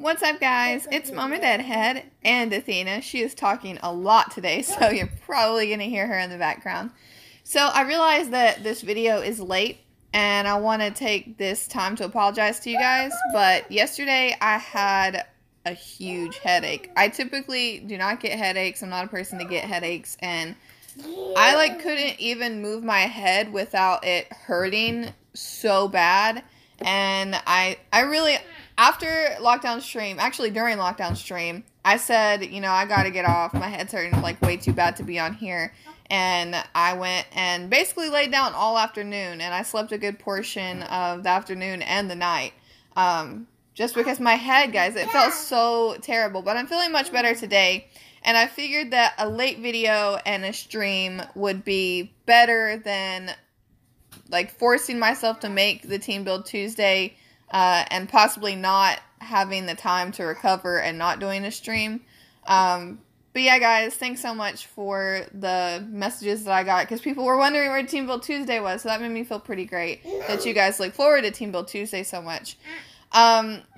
What's up, guys? It's Mama Deadhead and Athena. She is talking a lot today, so you're probably going to hear her in the background. So I realized that this video is late, and I want to take this time to apologize to you guys, but yesterday I had a huge headache. I typically do not get headaches. I'm not a person to get headaches, and I couldn't even move my head without it hurting so bad. And I really, after lockdown stream, actually during lockdown stream, I said, you know, I gotta get off. My head's hurting like way too bad to be on here. And I went and basically laid down all afternoon, and I slept a good portion of the afternoon and the night. Just because my head, guys, it felt so terrible. But I'm feeling much better today. And I figured that a late video and a stream would be better than like forcing myself to make the Team Build Tuesday and possibly not having the time to recover and not doing a stream. But yeah, guys, thanks so much for the messages that I got, because people were wondering where Team Build Tuesday was, so that made me feel pretty great that you guys look forward to Team Build Tuesday so much.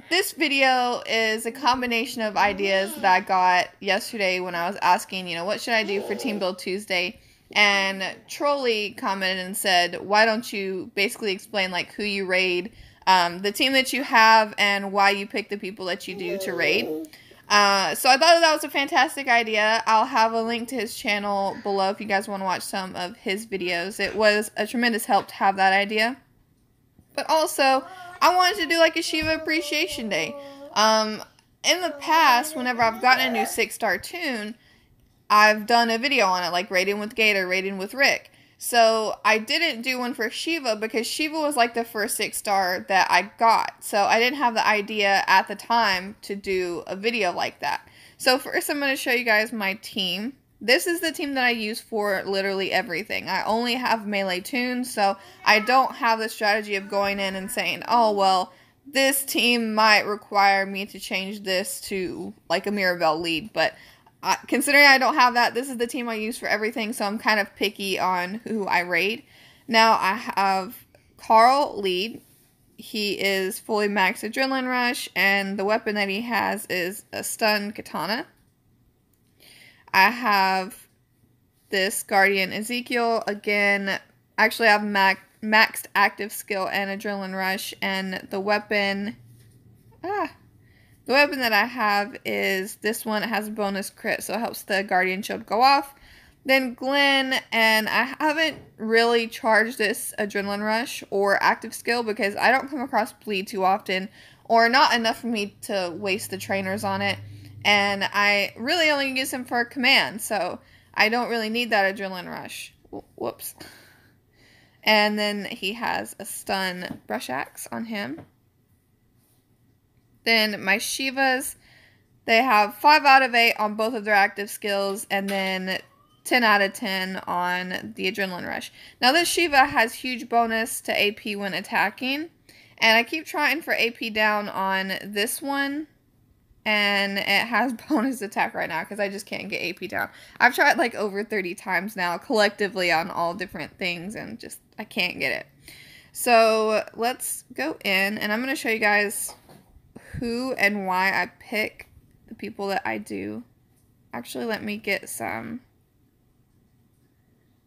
This video is a combination of ideas that I got yesterday when I was asking, you know, what should I do for Team Build Tuesday? And Trolley commented and said, why don't you basically explain like who you raid, the team that you have, and why you pick the people that you do to raid. So I thought that was a fantastic idea. I'll have a link to his channel below if you guys want to watch some of his videos. It was a tremendous help to have that idea. But also, I wanted to do like a Shiva Appreciation Day. In the past, whenever I've gotten a new 6-star tune, I've done a video on it, like raiding with Gator, raiding with Rick. So I didn't do one for Shiva because Shiva was like the first 6-star that I got. So I didn't have the idea at the time to do a video like that. So first I'm going to show you guys my team. This is the team that I use for literally everything. I only have melee tunes, so I don't have the strategy of going in and saying, oh, well, this team might require me to change this to like a Mirabelle lead, but considering I don't have that, this is the team I use for everything, so I'm kind of picky on who I raid. Now, I have Carl lead. He is fully maxed Adrenaline Rush, and the weapon that he has is a stun katana. I have this Guardian Ezekiel. Again, actually I have maxed active skill and Adrenaline Rush, and the weapon... The weapon that I have is this one. It has a bonus crit, so it helps the Guardian Shield go off. Then Glenn, and I haven't really charged this Adrenaline Rush or active skill because I don't come across bleed too often, or not enough for me to waste the trainers on it. And I really only use him for a command, so I don't really need that Adrenaline Rush. Whoops. And then he has a stun brush axe on him. Then my Shivas, they have 5 out of 8 on both of their active skills, and then 10 out of 10 on the Adrenaline Rush. Now this Shiva has huge bonus to AP when attacking, and I keep trying for AP down on this one, and it has bonus attack right now because I just can't get AP down. I've tried like over 30 times now collectively on all different things, and just I can't get it. So let's go in, and I'm going to show you guys who and why I pick the people that I do. Actually, let me get some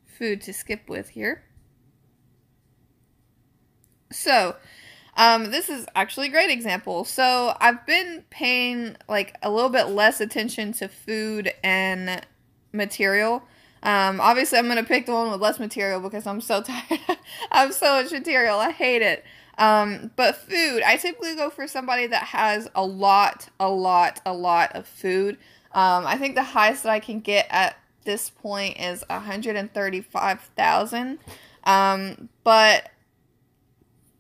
food to skip with here. So, this is actually a great example. So, I've been paying like a little bit less attention to food and material. Obviously, I'm going to pick the one with less material because I'm so tired. I have so much material. I hate it. But food, I typically go for somebody that has a lot of food. I think the highest that I can get at this point is 135,000. But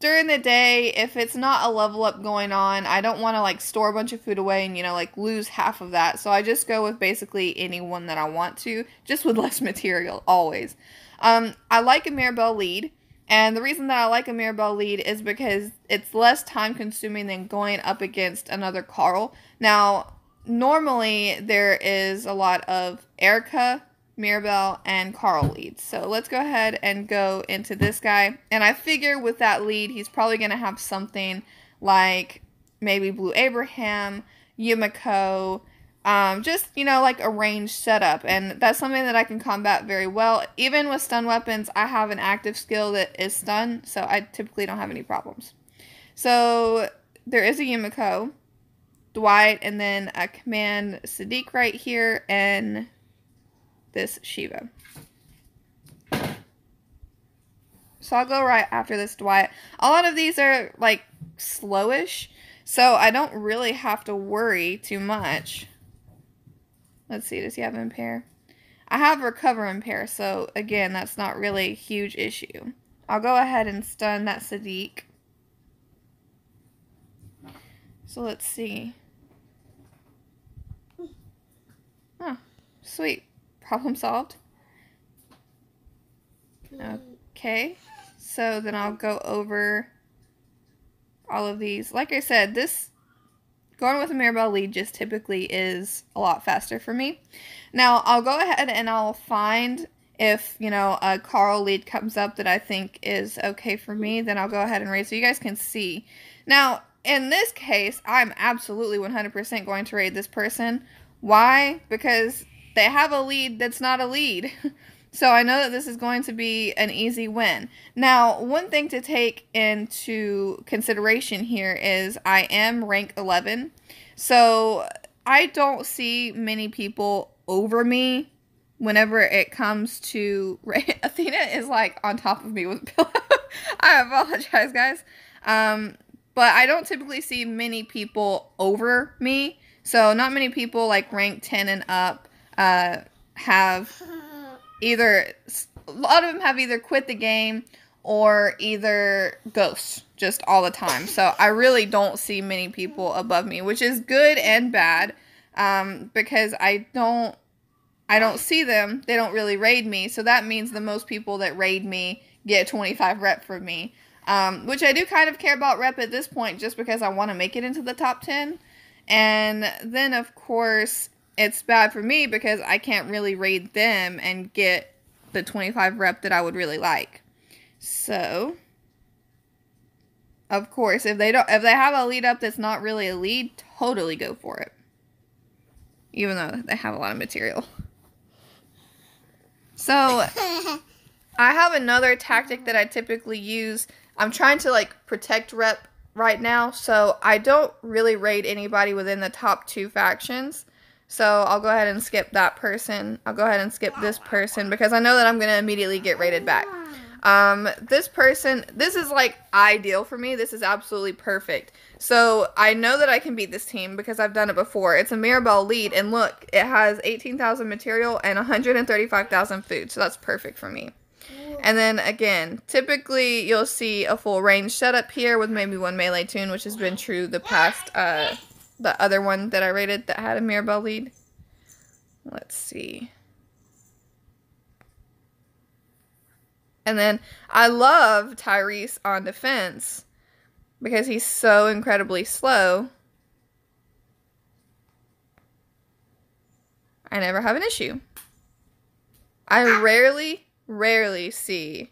during the day, if it's not a level up going on, I don't want to like store a bunch of food away and, you know, like lose half of that. So I just go with basically anyone that I want to, just with less material, always. I like a Mirabelle lead. And the reason that I like a Mirabelle lead is because it's less time consuming than going up against another Carl. Now, normally there is a lot of Erica, Mirabelle, and Carl leads. So let's go ahead and go into this guy. And I figure with that lead, he's probably going to have something like maybe Blue Abraham, Yumiko, just, you know, like a ranged setup. And that's something that I can combat very well. Even with stun weapons, I have an active skill that is stun, so I typically don't have any problems. So there is a Yumiko, Dwight, and then a command Sadiq right here, and this Shiva. So I'll go right after this Dwight. A lot of these are like slowish, so I don't really have to worry too much. Let's see, does he have impair? I have recover impair, so again, that's not really a huge issue. I'll go ahead and stun that Sadiq. So let's see. Oh, sweet. Problem solved. Okay. So then I'll go over all of these. Like I said, going with a Mirabelle lead just typically is a lot faster for me. Now, I'll go ahead and I'll find if, you know, a Carl lead comes up that I think is okay for me, then I'll go ahead and raid so you guys can see. Now, in this case, I'm absolutely 100% going to raid this person. Why? Because they have a lead that's not a lead. So I know that this is going to be an easy win. Now, one thing to take into consideration here is I am rank 11. So I don't see many people over me whenever it comes to... Athena is like on top of me with a pillow. I apologize, guys. But I don't typically see many people over me. So not many people like rank 10 and up have either... A lot of them have either quit the game or either ghosts just all the time. So I really don't see many people above me, which is good and bad because I don't see them. They don't really raid me. So that means the most people that raid me get 25 rep from me. Which I do kind of care about rep at this point just because I want to make it into the top 10. And then, of course, it's bad for me because I can't really raid them and get the 25 rep that I would really like. So, of course, if they have a lead up that's not really a lead, totally go for it. Even though they have a lot of material. So, I have another tactic that I typically use. I'm trying to like protect rep right now, so I don't really raid anybody within the top 2 factions. So I'll go ahead and skip that person. I'll go ahead and skip this person because I know that I'm going to immediately get raided back. This person, this is like ideal for me. This is absolutely perfect. So I know that I can beat this team because I've done it before. It's a Mirabelle lead, and look, it has 18,000 material and 135,000 food. So that's perfect for me. And then again, typically you'll see a full range setup here with maybe 1 melee tune, which has been true the past, the other one that I rated that had a Mirabelle lead. Let's see. And then I love Tyrese on defense because he's so incredibly slow. I never have an issue. I rarely see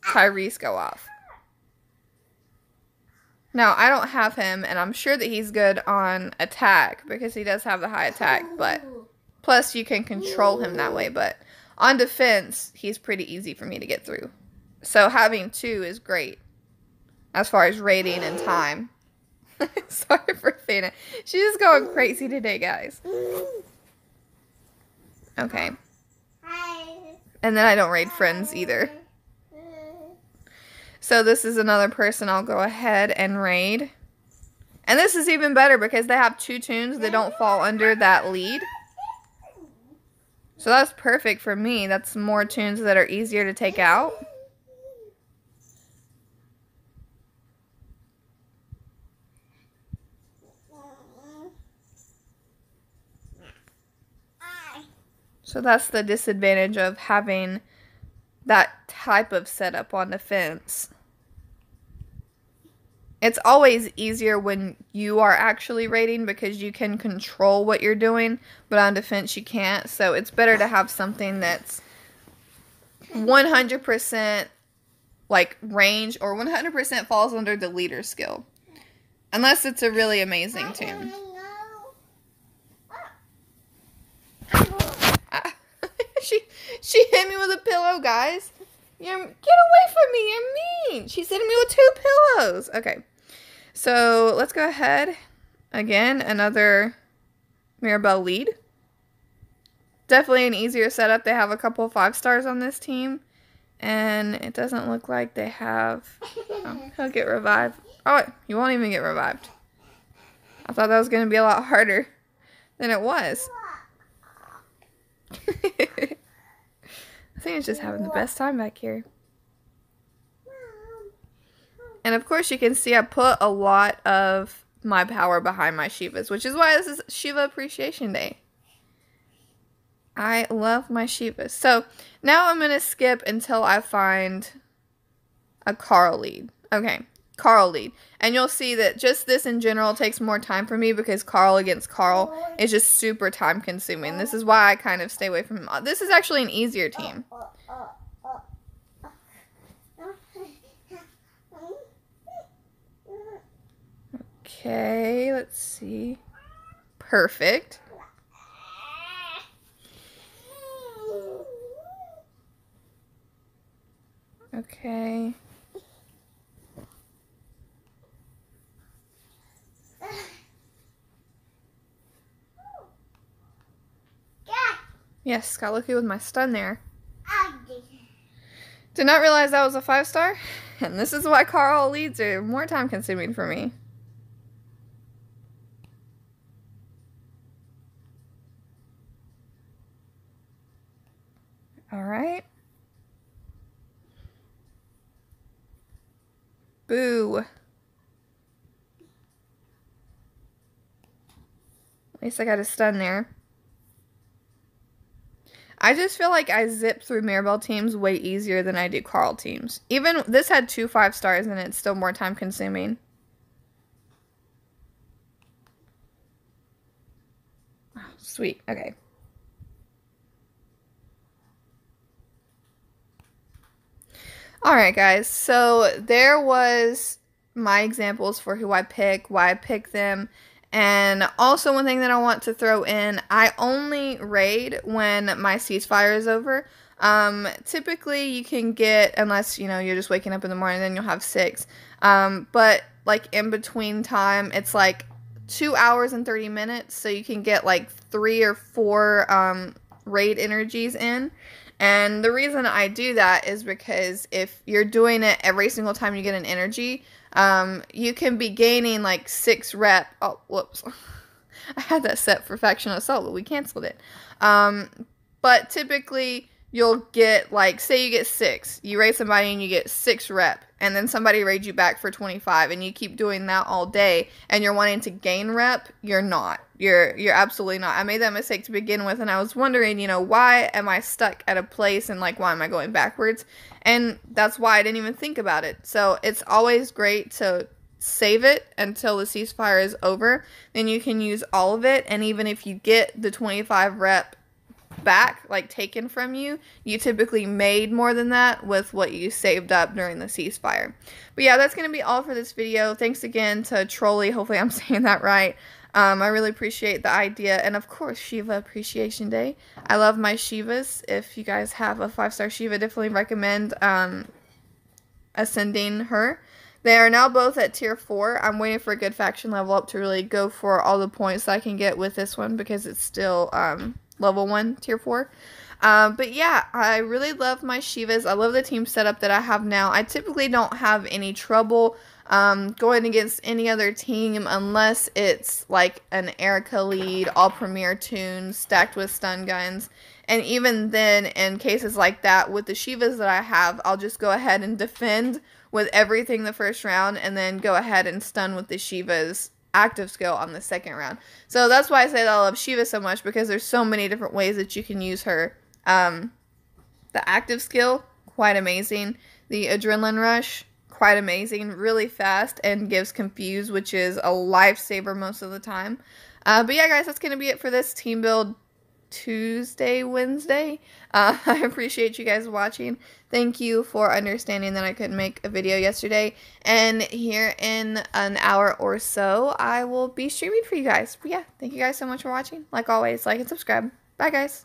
Tyrese go off. Now, I don't have him, and I'm sure that he's good on attack because he does have the high attack, but plus you can control him that way, but on defense, he's pretty easy for me to get through. So having 2 is great as far as rating and time. Sorry for Athena. She's just going crazy today, guys. Okay. And then I don't raid friends either. So this is another person I'll go ahead and raid. And this is even better because they have 2 tunes that don't fall under that lead. So that's perfect for me. That's more tunes that are easier to take out. So that's the disadvantage of having that type of setup on the fence. It's always easier when you are actually raiding because you can control what you're doing, but on defense you can't. So it's better to have something that's 100% like range or 100% falls under the leader skill. Unless it's a really amazing team. She hit me with a pillow, guys. Get away from me. You're mean. She's hitting me with 2 pillows. Okay. So let's go ahead. Again, another Mirabelle lead. Definitely an easier setup. They have a couple 5-stars on this team. And it doesn't look like they have... Oh, he'll get revived. Oh, he won't even get revived. I thought that was going to be a lot harder than it was. I think it's just having the best time back here. And of course you can see I put a lot of my power behind my Shivas, which is why this is Shiva Appreciation Day. I love my Shivas. So now I'm going to skip until I find a Carl lead. Okay, Carl lead. And you'll see that just this in general takes more time for me because Carl against Carl is just super time consuming. This is why I kind of stay away from him. This is actually an easier team. Okay, let's see. Perfect. Okay. Yes, got lucky with my stun there. Did not realize that was a 5-star. And this is why Carl leads are more time consuming for me. Alright. Boo. At least I got a stun there. I just feel like I zip through Mirabelle teams way easier than I do Carl teams. Even this had 2 5-stars and it's still more time consuming. Oh, sweet. Okay. Alright guys, so there was my examples for who I pick, why I pick them, and also one thing that I want to throw in, I only raid when my ceasefire is over. Typically you can get, unless you know you're just waking up in the morning, then you'll have 6. But like in between time, it's like 2 hours and 30 minutes, so you can get like 3 or 4 raid energies in. And the reason I do that is because if you're doing it every single time you get an energy, you can be gaining like 6 rep. Oh, whoops. I had that set for Faction Assault, but we canceled it. But typically you'll get like, say you get 6. You raid somebody and you get 6 rep. And then somebody raids you back for 25. And you keep doing that all day. And you're wanting to gain rep. You're not. You're absolutely not. I made that mistake to begin with. And I was wondering, you know, why am I stuck at a place? And like, why am I going backwards? And that's why I didn't even think about it. So it's always great to save it until the ceasefire is over. Then you can use all of it. And even if you get the 25 rep back, like taken from you, you typically made more than that with what you saved up during the ceasefire. But yeah, that's going to be all for this video. Thanks again to Trolley. Hopefully I'm saying that right. I really appreciate the idea. And of course, Shiva Appreciation Day. I love my Shivas. If you guys have a 5-star Shiva, definitely recommend ascending her. They are now both at tier 4. I'm waiting for a good faction level up to really go for all the points that I can get with this one because it's still level 1, tier 4. But yeah, I really love my Shivas. I love the team setup that I have now. I typically don't have any trouble going against any other team unless it's like an Erica lead, all premier tunes, stacked with stun guns. And even then, in cases like that, with the Shivas that I have, I'll just go ahead and defend with everything the first round and then go ahead and stun with the Shivas active skill on the second round. So that's why I say that I love Shiva so much, because there's so many different ways that you can use her. The active skill, quite amazing. The adrenaline rush, quite amazing. Really fast and gives confuse, which is a lifesaver most of the time. But yeah, guys, that's going to be it for this team build Tuesday, Wednesday. I appreciate you guys watching. Thank you for understanding that I couldn't make a video yesterday. And here in an hour or so, I will be streaming for you guys. But yeah, thank you guys so much for watching. Like always, like and subscribe. Bye, guys.